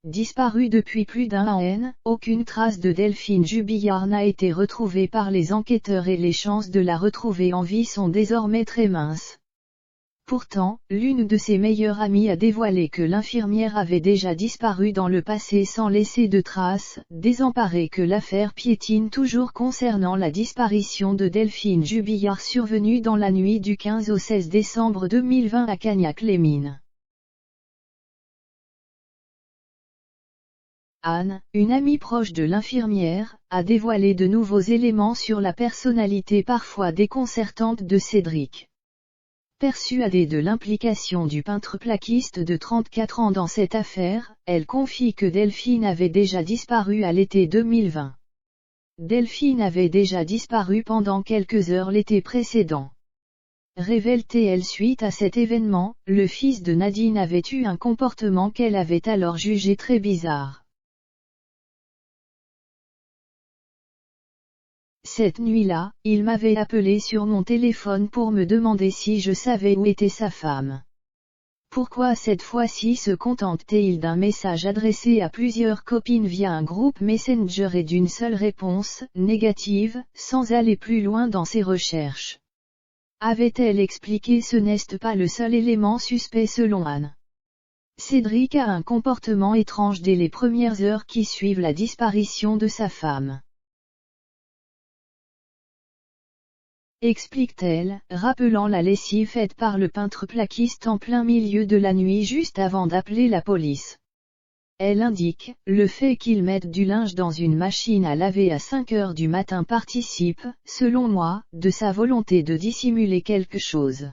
Disparue depuis plus d'un an, aucune trace de Delphine Jubillard n'a été retrouvée par les enquêteurs et les chances de la retrouver en vie sont désormais très minces. Pourtant, l'une de ses meilleures amies a dévoilé que l'infirmière avait déjà disparu dans le passé sans laisser de traces, désemparée que l'affaire piétine toujours concernant la disparition de Delphine Jubillard survenue dans la nuit du 15 au 16 décembre 2020 à Cagnac-les-Mines. Anne, une amie proche de l'infirmière, a dévoilé de nouveaux éléments sur la personnalité parfois déconcertante de Cédric. Persuadée de l'implication du peintre plaquiste de 34 ans dans cette affaire, elle confie que Delphine avait déjà disparu à l'été 2020. Delphine avait déjà disparu pendant quelques heures l'été précédent. Révèle-t-elle suite à cet événement, le fils de Nadine avait eu un comportement qu'elle avait alors jugé très bizarre. Cette nuit-là, il m'avait appelé sur mon téléphone pour me demander si je savais où était sa femme. Pourquoi cette fois-ci se contente-t-il d'un message adressé à plusieurs copines via un groupe Messenger et d'une seule réponse, négative, sans aller plus loin dans ses recherches? Avait-elle expliqué? Ce n'est pas le seul élément suspect selon Anne. Cédric a un comportement étrange dès les premières heures qui suivent la disparition de sa femme. Explique-t-elle, rappelant la lessive faite par le peintre plaquiste en plein milieu de la nuit juste avant d'appeler la police. Elle indique, le fait qu'il mette du linge dans une machine à laver à 5 heures du matin participe, selon moi, de sa volonté de dissimuler quelque chose.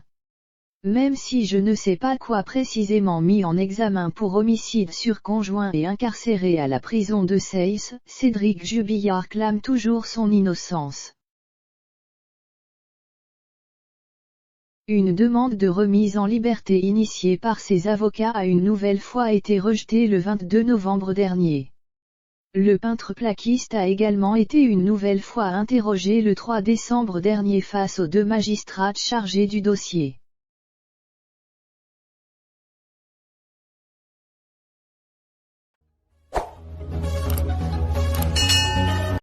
Même si je ne sais pas quoi précisément mis en examen pour homicide sur conjoint et incarcéré à la prison de Seyss, Cédric Jubillard clame toujours son innocence. Une demande de remise en liberté initiée par ses avocats a une nouvelle fois été rejetée le 22 novembre dernier. Le peintre plaquiste a également été une nouvelle fois interrogé le 3 décembre dernier face aux 2 magistrats chargés du dossier.